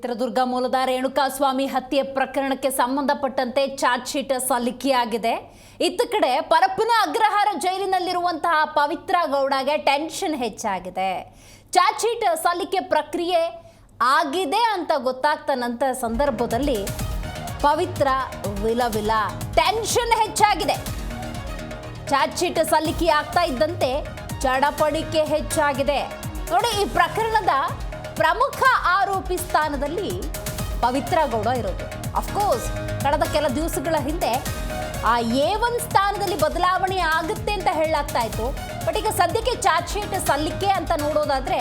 ಚಿತ್ರದುರ್ಗ ಮೂಲದ ರೇಣುಕಾಸ್ವಾಮಿ ಹತ್ಯೆ ಪ್ರಕರಣಕ್ಕೆ ಸಂಬಂಧಪಟ್ಟಂತೆ ಚಾರ್ಜ್ ಶೀಟ್ ಸಲ್ಲಿಕೆಯಾಗಿದೆ. ಇತ್ತ ಕಡೆ ಪರಪ್ಪನ ಅಗ್ರಹಾರ ಜೈಲಿನಲ್ಲಿರುವಂತಹ ಪವಿತ್ರ ಗೌಡಗೆ ಟೆನ್ಷನ್ ಹೆಚ್ಚಾಗಿದೆ. ಚಾರ್ಜ್ ಶೀಟ್ ಸಲ್ಲಿಕೆ ಪ್ರಕ್ರಿಯೆ ಆಗಿದೆ ಅಂತ ಗೊತ್ತಾಗ್ತಾನಂತ ಸಂದರ್ಭದಲ್ಲಿ ಪವಿತ್ರ ವಿಲವಿಲ ಟೆನ್ಷನ್ ಹೆಚ್ಚಾಗಿದೆ. ಚಾರ್ಜ್ ಶೀಟ್ ಸಲ್ಲಿಕೆ ಆಗ್ತಾ ಇದ್ದಂತೆ ಚಡಪಡಿಕೆ ಹೆಚ್ಚಾಗಿದೆ. ನೋಡಿ, ಈ ಪ್ರಕರಣದ ಪ್ರಮುಖ ಆರೋಪಿ ಸ್ಥಾನದಲ್ಲಿ ಪವಿತ್ರ ಗೌಡ ಇರೋದು. ಅಫ್ಕೋರ್ಸ್ ಕಳೆದ ಕೆಲ ದಿವಸಗಳ ಹಿಂದೆ ಆ A1 ಸ್ಥಾನದಲ್ಲಿ ಬದಲಾವಣೆ ಆಗುತ್ತೆ ಅಂತ ಹೇಳಲಾಗ್ತಾ ಇತ್ತು. ಬಟ್ ಈಗ ಸದ್ಯಕ್ಕೆ ಚಾರ್ಜ್ ಶೀಟ್ ಸಲ್ಲಿಕೆ ಅಂತ ನೋಡೋದಾದ್ರೆ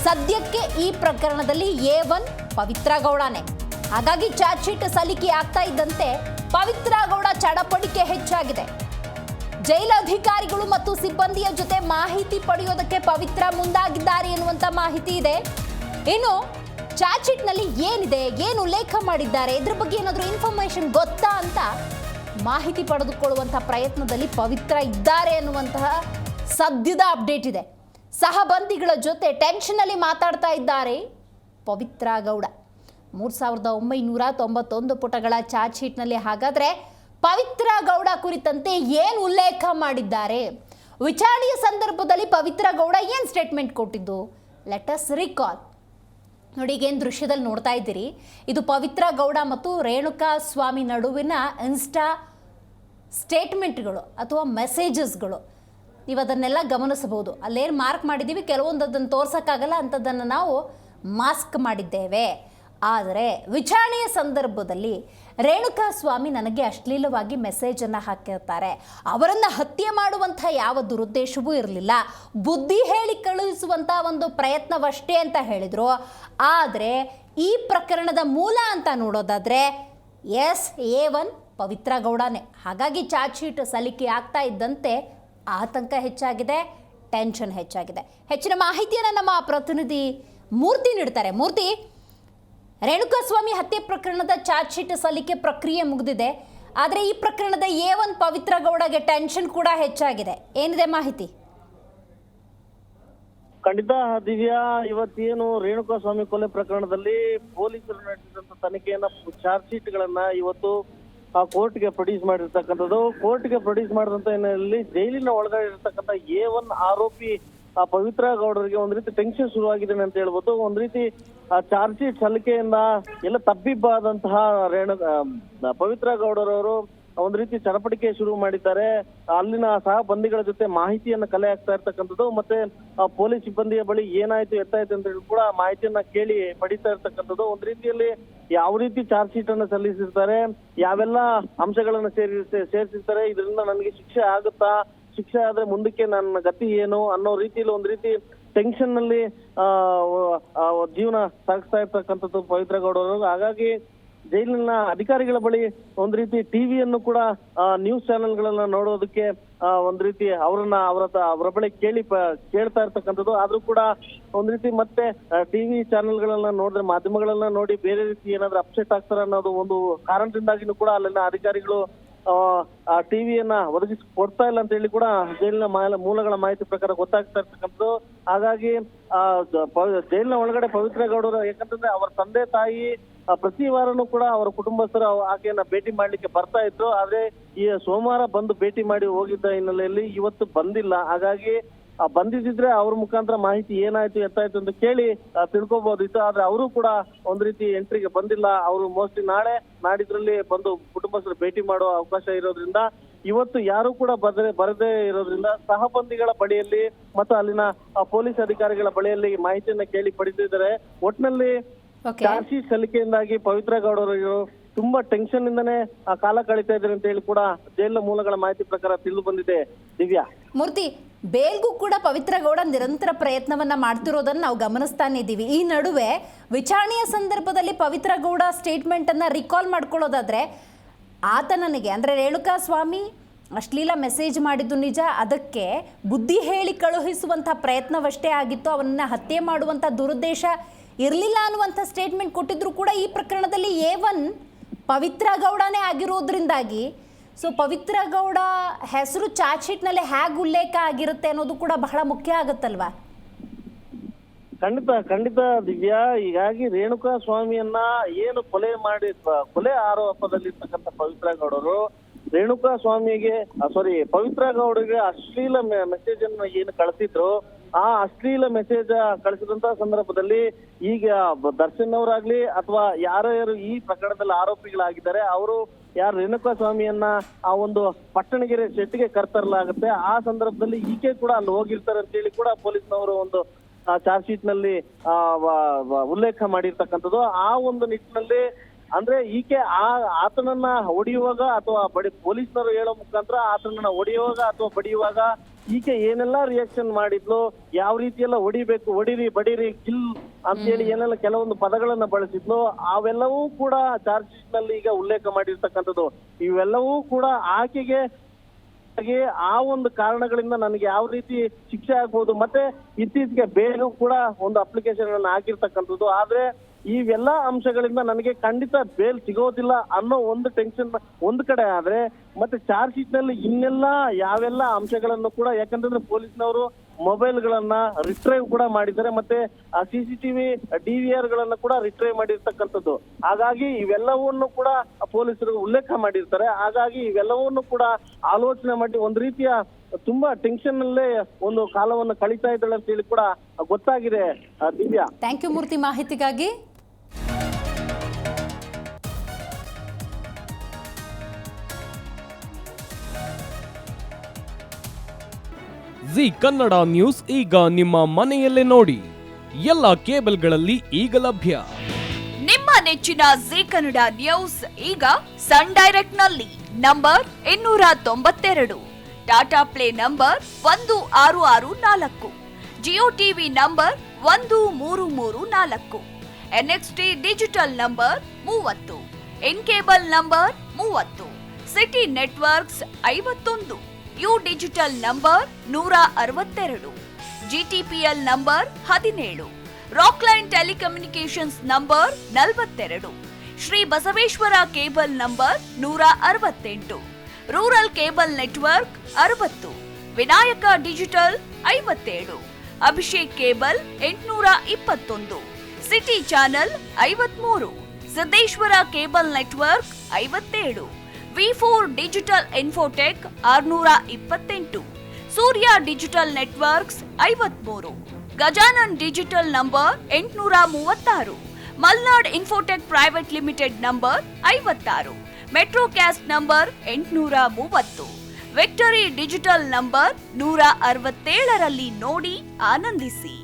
ಸದ್ಯಕ್ಕೆ ಈ ಪ್ರಕರಣದಲ್ಲಿ A1 ಪವಿತ್ರ ಗೌಡನೇ. ಹಾಗಾಗಿ ಚಾರ್ಜ್ ಶೀಟ್ ಸಲ್ಲಿಕೆ ಆಗ್ತಾ ಇದ್ದಂತೆ ಪವಿತ್ರ ಗೌಡ ಚಡಪಡಿಕೆ ಹೆಚ್ಚಾಗಿದೆ. ಜೈಲು ಅಧಿಕಾರಿಗಳು ಮತ್ತು ಸಿಬ್ಬಂದಿಯ ಜೊತೆ ಮಾಹಿತಿ ಪಡೆಯೋದಕ್ಕೆ ಪವಿತ್ರ ಮುಂದಾಗಿದ್ದಾರೆ ಎನ್ನುವಂತ ಮಾಹಿತಿ ಇದೆ. ಇನ್ನು ಚಾರ್ಜ್ ಶೀಟ್ ನಲ್ಲಿ ಏನಿದೆ, ಏನು ಉಲ್ಲೇಖ ಮಾಡಿದ್ದಾರೆ, ಇದ್ರ ಬಗ್ಗೆ ಏನಾದರೂ ಇನ್ಫಾರ್ಮೇಶನ್ ಗೊತ್ತಾ ಅಂತ ಮಾಹಿತಿ ಪಡೆದುಕೊಳ್ಳುವಂಥ ಪ್ರಯತ್ನದಲ್ಲಿ ಪವಿತ್ರ ಇದ್ದಾರೆ ಅನ್ನುವಂತಹ ಸದ್ಯದ ಅಪ್ಡೇಟ್ ಇದೆ. ಸಹಬಂದಿಗಳ ಜೊತೆ ಟೆನ್ಷನ್ ಅಲ್ಲಿ ಮಾತಾಡ್ತಾ ಇದ್ದಾರೆ ಪವಿತ್ರ ಗೌಡ. 3991 ಪುಟಗಳ ಚಾರ್ಜ್ ಶೀಟ್ನಲ್ಲಿ ಹಾಗಾದ್ರೆ ಪವಿತ್ರ ಗೌಡ ಕುರಿತಂತೆ ಏನು ಉಲ್ಲೇಖ ಮಾಡಿದ್ದಾರೆ, ವಿಚಾರಣೆಯ ಸಂದರ್ಭದಲ್ಲಿ ಪವಿತ್ರ ಗೌಡ ಏನು ಸ್ಟೇಟ್ಮೆಂಟ್ ಕೊಟ್ಟಿದ್ದು, ಲೆಟ್ ಅಸ್ ರಿಕಾಲ್. ನೋಡಿ, ಈಗೇನು ದೃಶ್ಯದಲ್ಲಿ ನೋಡ್ತಾ ಇದ್ದೀರಿ, ಇದು ಪವಿತ್ರ ಗೌಡ ಮತ್ತು ರೇಣುಕಾ ಸ್ವಾಮಿ ನಡುವಿನ ಇನ್ಸ್ಟಾ ಸ್ಟೇಟ್ಮೆಂಟ್ಗಳು ಅಥವಾ ಮೆಸೇಜಸ್ಗಳು. ನೀವು ಅದನ್ನೆಲ್ಲ ಗಮನಿಸಬಹುದು. ಅಲ್ಲೇನು ಮಾರ್ಕ್ ಮಾಡಿದ್ದೀವಿ, ಕೆಲವೊಂದು ಅದನ್ನು ತೋರ್ಸೋಕ್ಕಾಗಲ್ಲ, ಅಂಥದ್ದನ್ನು ನಾವು ಮಾಸ್ಕ್ ಮಾಡಿದ್ದೇವೆ. ಆದರೆ ವಿಚಾರಣೆಯ ಸಂದರ್ಭದಲ್ಲಿ ರೇಣುಕಾ ಸ್ವಾಮಿ ನನಗೆ ಅಶ್ಲೀಲವಾಗಿ ಮೆಸೇಜನ್ನು ಹಾಕಿರ್ತಾರೆ, ಅವರನ್ನು ಹತ್ಯೆ ಮಾಡುವಂಥ ಯಾವ ದುರುದ್ದೇಶವೂ ಇರಲಿಲ್ಲ, ಬುದ್ಧಿ ಹೇಳಿ ಕಳುಹಿಸುವಂಥ ಒಂದು ಪ್ರಯತ್ನವಷ್ಟೇ ಅಂತ ಹೇಳಿದರು. ಆದರೆ ಈ ಪ್ರಕರಣದ ಮೂಲ ಅಂತ ನೋಡೋದಾದರೆ A1 ಪವಿತ್ರ ಗೌಡನೇ. ಹಾಗಾಗಿ ಚಾರ್ಜ್ ಶೀಟ್ ಸಲ್ಲಿಕೆ ಆಗ್ತಾ ಇದ್ದಂತೆ ಆತಂಕ ಹೆಚ್ಚಾಗಿದೆ, ಟೆನ್ಷನ್ ಹೆಚ್ಚಾಗಿದೆ. ಹೆಚ್ಚಿನ ಮಾಹಿತಿಯನ್ನು ನಮ್ಮ ಪ್ರತಿನಿಧಿ ಮೂರ್ತಿ ನೀಡ್ತಾರೆ. ಮೂರ್ತಿ, ರೇಣುಕಾಸ್ವಾಮಿ ಹತ್ಯೆ ಪ್ರಕರಣದ ಚಾರ್ಜ್ ಶೀಟ್ ಸಲ್ಲಿಕೆ ಪ್ರಕ್ರಿಯೆ ಮುಗಿದಿದೆ. ಆದರೆ ಈ ಪ್ರಕರಣದ A1 ಪವಿತ್ರ ಗೌಡಗೆ ಟೆನ್ಷನ್ ಕೂಡ ಹೆಚ್ಚಾಗಿದೆ. ಏನಿದೆ ಮಾಹಿತಿ? ಖಂಡಿತ ದಿವ್ಯಾ, ಇವತ್ತೇನು ರೇಣುಕಾಸ್ವಾಮಿ ಕೊಲೆ ಪ್ರಕರಣದಲ್ಲಿ ಪೊಲೀಸರು ನಡೆಸಿದಂತ ತನಿಖೆಯನ್ನ ಚಾರ್ಜ್ ಶೀಟ್ ಗಳನ್ನ ಇವತ್ತು ಕೋರ್ಟ್ಗೆ ಪ್ರೊಡ್ಯೂಸ್ ಮಾಡಿರ್ತಕ್ಕಂಥದ್ದು. ಕೋರ್ಟ್ಗೆ ಪ್ರೊಡ್ಯೂಸ್ ಮಾಡಿದಂತ ಹಿನ್ನೆಲೆಯಲ್ಲಿ ಜೈಲಿನ ಒಳಗಡೆ ಇರತಕ್ಕಂಥ A1 ಆರೋಪಿ ಪವಿತ್ರ ಗೌಡರಿಗೆ ಒಂದ್ ರೀತಿ ಟೆನ್ಷನ್ ಶುರುವಾಗಿದೆ ಅಂತ ಹೇಳ್ಬೋದು. ಒಂದ್ ರೀತಿ ಚಾರ್ಜ್ ಶೀಟ್ ಸಲ್ಲಿಕೆಯಿಂದ ಎಲ್ಲ ತಬ್ಬಿಬ್ಬಾದಂತಹ ಪವಿತ್ರ ಗೌಡರವರು ಒಂದ್ ರೀತಿ ಚಡಪಡಿಕೆ ಶುರು ಮಾಡಿದ್ದಾರೆ. ಅಲ್ಲಿನ ಸಹ ಬಂದಿಗಳ ಜೊತೆ ಮಾಹಿತಿಯನ್ನ ಕಲೆ ಹಾಕ್ತಾ ಇರ್ತಕ್ಕಂಥದ್ದು, ಮತ್ತೆ ಪೊಲೀಸ್ ಸಿಬ್ಬಂದಿಯ ಬಳಿ ಏನಾಯ್ತು ಎತ್ತಾಯ್ತು ಅಂತ ಹೇಳಿ ಕೂಡ ಮಾಹಿತಿಯನ್ನ ಕೇಳಿ ಪಡಿತಾ ಇರ್ತಕ್ಕಂಥದ್ದು. ಒಂದ್ ರೀತಿಯಲ್ಲಿ ಯಾವ ರೀತಿ ಚಾರ್ಜ್ ಶೀಟ್ ಅನ್ನ ಸಲ್ಲಿಸಿರ್ತಾರೆ, ಯಾವೆಲ್ಲ ಅಂಶಗಳನ್ನ ಸೇರಿಸಿರ್ತಾರೆ, ಇದರಿಂದ ನನಗೆ ಶಿಕ್ಷೆ ಆಗುತ್ತಾ, ಶಿಕ್ಷೆ ಆದ್ರೆ ಮುಂದಕ್ಕೆ ನನ್ನ ಗತಿ ಏನು ಅನ್ನೋ ರೀತಿಯಲ್ಲಿ ಒಂದ್ ರೀತಿ ಟೆನ್ಷನ್ ನಲ್ಲಿ ಜೀವನ ಸಾಗಿಸ್ತಾ ಇರ್ತಕ್ಕಂಥದ್ದು ಪವಿತ್ರ ಗೌಡರು. ಹಾಗಾಗಿ ಜೈಲಿನ ಅಧಿಕಾರಿಗಳ ಬಳಿ ಒಂದ್ ರೀತಿ ಟಿವಿಯನ್ನು ಕೂಡ ನ್ಯೂಸ್ ಚಾನೆಲ್ಗಳನ್ನ ನೋಡೋದಕ್ಕೆ ಒಂದ್ ರೀತಿ ಅವರ ಬಳಿ ಕೇಳ್ತಾ ಇರ್ತಕ್ಕಂಥದ್ದು. ಆದ್ರೂ ಕೂಡ ಒಂದ್ ರೀತಿ ಮತ್ತೆ ಟಿವಿ ಚಾನೆಲ್ಗಳನ್ನ ನೋಡಿದ್ರೆ, ಮಾಧ್ಯಮಗಳನ್ನ ನೋಡಿ ಬೇರೆ ರೀತಿ ಏನಾದ್ರೂ ಅಪ್ಸೆಟ್ ಆಗ್ತಾರೆ ಅನ್ನೋದು ಒಂದು ಕಾರಣದಿಂದಾಗಿನೂ ಕೂಡ ಅಲ್ಲಿನ ಅಧಿಕಾರಿಗಳು ಟಿವಿಯನ್ನ ಒದಗಿಸಿ ಕೊಡ್ತಾ ಇಲ್ಲ ಅಂತ ಹೇಳಿ ಕೂಡ ಜೈಲಿನ ಮೂಲಗಳ ಮಾಹಿತಿ ಪ್ರಕಾರ ಗೊತ್ತಾಗ್ತಾ ಇರ್ತಕ್ಕಂಥದ್ದು. ಹಾಗಾಗಿ ಜೈಲಿನ ಒಳಗಡೆ ಪವಿತ್ರ ಗೌಡರು, ಯಾಕಂತಂದ್ರೆ ಅವರ ತಂದೆ ತಾಯಿ ಪ್ರತಿ ವಾರನೂ ಕೂಡ ಅವರ ಕುಟುಂಬಸ್ಥರು ಆಕೆಯನ್ನ ಭೇಟಿ ಮಾಡ್ಲಿಕ್ಕೆ ಬರ್ತಾ ಇದ್ರು. ಆದ್ರೆ ಈ ಸೋಮವಾರ ಬಂದು ಭೇಟಿ ಮಾಡಿ ಹೋಗಿದ್ದ ಹಿನ್ನೆಲೆಯಲ್ಲಿ ಇವತ್ತು ಬಂದಿಲ್ಲ. ಹಾಗಾಗಿ ಬಂದಿದ್ರೆ ಅವ್ರ ಮುಖಾಂತರ ಮಾಹಿತಿ ಏನಾಯ್ತು ಎತ್ತಾಯ್ತು ಅಂತ ಕೇಳಿ ತಿಳ್ಕೊಬಹುದಿತ್ತು. ಆದ್ರೆ ಅವರು ಕೂಡ ಒಂದ್ ರೀತಿ ಎಂಟ್ರಿಗೆ ಬಂದಿಲ್ಲ. ಅವರು ಮೋಸ್ಟ್ಲಿ ನಾಳೆ ನಾಡಿದ್ರಲ್ಲಿ ಬಂದು ಕುಟುಂಬಸ್ಥರು ಭೇಟಿ ಮಾಡುವ ಅವಕಾಶ ಇರೋದ್ರಿಂದ ಇವತ್ತು ಯಾರು ಕೂಡ ಬರದೇ ಇರೋದ್ರಿಂದ ಸಹಬಂದಿಗಳ ಬಳಿಯಲ್ಲಿ ಮತ್ತು ಅಲ್ಲಿನ ಪೊಲೀಸ್ ಅಧಿಕಾರಿಗಳ ಬಳಿಯಲ್ಲಿ ಮಾಹಿತಿಯನ್ನ ಕೇಳಿ ಪಡಿತಿದ್ದಾರೆ. ಒಟ್ನಲ್ಲಿ ಚಾರ್ಜ್ ಶೀಟ್ ಸಲ್ಲಿಕೆಯಿಂದಾಗಿ ಪವಿತ್ರ ಗೌಡರು ತುಂಬಾ ಟೆನ್ಷನ್ ಇಂದಾನೆ ಕಾಲ ಕಳೀತಾ ಇದ್ದಾರೆ ಅಂತ ಹೇಳಿ ಕೂಡ ಜೈಲಿನ ಮೂಲಗಳ ಮಾಹಿತಿ ಪ್ರಕಾರ ತಿಳಿದು ಬಂದಿದೆ. ದಿವ್ಯಾ, ಮೂರ್ತಿ, ಬೇಲ್ಗೂ ಕೂಡ ಪವಿತ್ರ ಗೌಡ ನಿರಂತರ ಪ್ರಯತ್ನವನ್ನ ಮಾಡ್ತಿರೋದನ್ನ ನಾವು ಗಮನಿಸ್ತಾನೆ ಇದ್ದೀವಿ. ಈ ನಡುವೆ ವಿಚಾರಣೆಯ ಸಂದರ್ಭದಲ್ಲಿ ಪವಿತ್ರ ಗೌಡ ಸ್ಟೇಟ್ಮೆಂಟ್ ಅನ್ನ ರಿಕಾಲ್ ಮಾಡ್ಕೊಳ್ಳೋದಾದ್ರೆ, ಆತ ನನಗೆ ಅಂದ್ರೆ ರೇಣುಕಾಸ್ವಾಮಿ ಅಶ್ಲೀಲ ಮೆಸೇಜ್ ಮಾಡಿದ್ದು ನಿಜ, ಅದಕ್ಕೆ ಬುದ್ಧಿ ಹೇಳಿ ಕಳುಹಿಸುವಂಥ ಪ್ರಯತ್ನವಷ್ಟೇ ಆಗಿತ್ತು, ಅವನನ್ನ ಹತ್ಯೆ ಮಾಡುವಂಥ ದುರುದ್ದೇಶ ಇರಲಿಲ್ಲ ಅನ್ನುವಂಥ ಸ್ಟೇಟ್ಮೆಂಟ್ ಕೊಟ್ಟಿದ್ರು ಕೂಡ ಈ ಪ್ರಕರಣದಲ್ಲಿ A1 ಪವಿತ್ರ ಗೌಡನೇ ಆಗಿರೋದ್ರಿಂದಾಗಿ ಸೊ ಪವಿತ್ರ ಗೌಡ ಹೆಸರು ಚಾರ್ಜ್ ಶೀಟ್ನಲ್ಲಿ ಹೇಗೆ ಉಲ್ಲೇಖ ಆಗಿರುತ್ತೆ ಅನ್ನೋದು ಕೂಡ ಬಹಳ ಮುಖ್ಯ ಆಗುತ್ತಲ್ವಾ? ಖಂಡಿತ ದಿವ್ಯಾ. ಹೀಗಾಗಿ ರೇಣುಕಾ ಸ್ವಾಮಿಯನ್ನ ಏನು ಕೊಲೆ ಆರೋಪದಲ್ಲಿರ್ತಕ್ಕಂಥ ಪವಿತ್ರ ಗೌಡರು ರೇಣುಕಾ ಸ್ವಾಮಿಗೆ ಪವಿತ್ರ ಗೌಡರಿಗೆ ಅಶ್ಲೀಲ ಮೆಸೇಜ್ ಅನ್ನು ಏನು ಕಳಿಸಿದ್ರು, ಆ ಅಶ್ಲೀಲ ಮೆಸೇಜ್ ಕಳಿಸಿದಂತ ಸಂದರ್ಭದಲ್ಲಿ ಈಗ ದರ್ಶನ್ ಅವರಾಗ್ಲಿ ಅಥವಾ ಯಾರ್ಯಾರು ಈ ಪ್ರಕರಣದಲ್ಲಿ ಆರೋಪಿಗಳಾಗಿದ್ದಾರೆ ಅವರು ಯಾರು ರೇಣುಕಾ ಸ್ವಾಮಿಯನ್ನ ಆ ಒಂದು ಪಟ್ಟಣಗೆರೆ ಸೆಟ್ಗೆ ಕರ್ತರಲಾಗುತ್ತೆ. ಆ ಸಂದರ್ಭದಲ್ಲಿ ಈಕೆ ಕೂಡ ಅಲ್ಲಿ ಹೋಗಿರ್ತಾರೆ ಅಂತೇಳಿ ಕೂಡ ಪೊಲೀಸ್ನವರು ಒಂದು ಚಾರ್ಜ್ ಶೀಟ್ ನಲ್ಲಿ ಉಲ್ಲೇಖ ಮಾಡಿರ್ತಕ್ಕಂಥದ್ದು. ಆ ಒಂದು ನಿಟ್ಟಿನಲ್ಲಿ ಅಂದ್ರೆ ಈಕೆ ಆತನನ್ನ ಹೊಡೆಯುವಾಗ ಅಥವಾ ಪೊಲೀಸ್ನವರು ಹೇಳೋ ಮುಖಾಂತರ ಆತನನ್ನ ಹೊಡೆಯುವಾಗ ಅಥವಾ ಬಡಿಯುವಾಗ ಈಕೆ ಏನೆಲ್ಲಾ ರಿಯಾಕ್ಷನ್ ಮಾಡಿದ್ಲು, ಯಾವ ರೀತಿ ಎಲ್ಲ ಹೊಡಿಬೇಕು, ಹೊಡಿರಿ ಬಡಿರಿ ಕಿಲ್ ಅಂತೇಳಿ ಏನೆಲ್ಲ ಕೆಲವೊಂದು ಪದಗಳನ್ನ ಬಳಸಿದ್ಲು, ಅವೆಲ್ಲವೂ ಕೂಡ ಚಾರ್ಜ್ ಶೀಟ್ ನಲ್ಲಿ ಈಗ ಉಲ್ಲೇಖ ಮಾಡಿರ್ತಕ್ಕಂಥದ್ದು. ಇವೆಲ್ಲವೂ ಕೂಡ ಆಕೆಗೆ ಆ ಒಂದು ಕಾರಣಗಳಿಂದ ನನಗೆ ಯಾವ ರೀತಿ ಶಿಕ್ಷೆ ಆಗ್ಬೋದು, ಮತ್ತೆ ಇತ್ತೀಚೆಗೆ ಬೇಲು ಕೂಡ ಒಂದು ಅಪ್ಲಿಕೇಶನ್ ಅನ್ನು ಹಾಕಿರ್ತಕ್ಕಂಥದ್ದು. ಆದ್ರೆ ಇವೆಲ್ಲಾ ಅಂಶಗಳಿಂದ ನನಗೆ ಖಂಡಿತ ಬೇಲ್ ಸಿಗೋದಿಲ್ಲ ಅನ್ನೋ ಒಂದು ಟೆನ್ಷನ್ ಒಂದ್ ಕಡೆ ಆದ್ರೆ, ಮತ್ತೆ ಚಾರ್ಜ್ ಶೀಟ್ ನಲ್ಲಿ ಇನ್ನೆಲ್ಲಾ ಯಾವೆಲ್ಲ ಅಂಶಗಳನ್ನು ಕೂಡ, ಯಾಕಂತಂದ್ರೆ ಪೊಲೀಸ್ನವರು ಮೊಬೈಲ್ ಗಳನ್ನ ರಿಟ್ರೈವ್ ಕೂಡ ಮಾಡಿದ್ದಾರೆ, ಮತ್ತೆ CCTV DVR ಗಳನ್ನ ಕೂಡ ರಿಟ್ರೈವ್ ಮಾಡಿರ್ತಕ್ಕಂಥದ್ದು. ಹಾಗಾಗಿ ಇವೆಲ್ಲವನ್ನು ಕೂಡ ಪೊಲೀಸರು ಉಲ್ಲೇಖ ಮಾಡಿರ್ತಾರೆ. ಹಾಗಾಗಿ ಇವೆಲ್ಲವನ್ನು ಕೂಡ ಆಲೋಚನೆ ಮಾಡಿ ಒಂದ್ ರೀತಿಯ ತುಂಬಾ ಟೆನ್ಷನ್ ನಲ್ಲೇ ಒಂದು ಕಾಲವನ್ನು ಕಳೀತಾ ಇದ್ದಾಳೆ ಅಂತ ಹೇಳಿ ಕೂಡ ಗೊತ್ತಾಗಿದೆ ದಿವ್ಯಾ. ಥ್ಯಾಂಕ್ ಯು ಮೂರ್ತಿ ಮಾಹಿತಿಗಾಗಿ. ಜಿ ಕನ್ನಡ ನ್ಯೂಸ್ ಈಗ ನಿಮ್ಮ ಮನೆಯಲ್ಲೇ ನೋಡಿ, ಎಲ್ಲ ಕೇಬಲ್ಗಳಲ್ಲಿ ಈಗ ಲಭ್ಯ. ನಿಮ್ಮ ನೆಚ್ಚಿನ ಜಿ ಕನ್ನಡ ನ್ಯೂಸ್ ಈಗ ಸನ್ ಡೈರೆಕ್ಟ್ ನಲ್ಲಿ number 292, Tata play number 1664, Jio TV number 1334, NXT digital number 30, in cable number 30, city networks 51, U digital number 162, GTPL number 17, Rockline telecommunications number 42, Shri Basaveshwara cable number 168, rural cable network 60, Vinayaka digital 57, Abhishek cable 821, city channel 53, Siddeshwara cable network 57, V4 digital Infotech 628, Surya digital networks 53, Gajanan digital number 836, Malnad Infotech private limited number 56, Metrocast number 830, Victory Digital number 167ರಲ್ಲಿ ನೋಡಿ ಆನಂದಿಸಿ.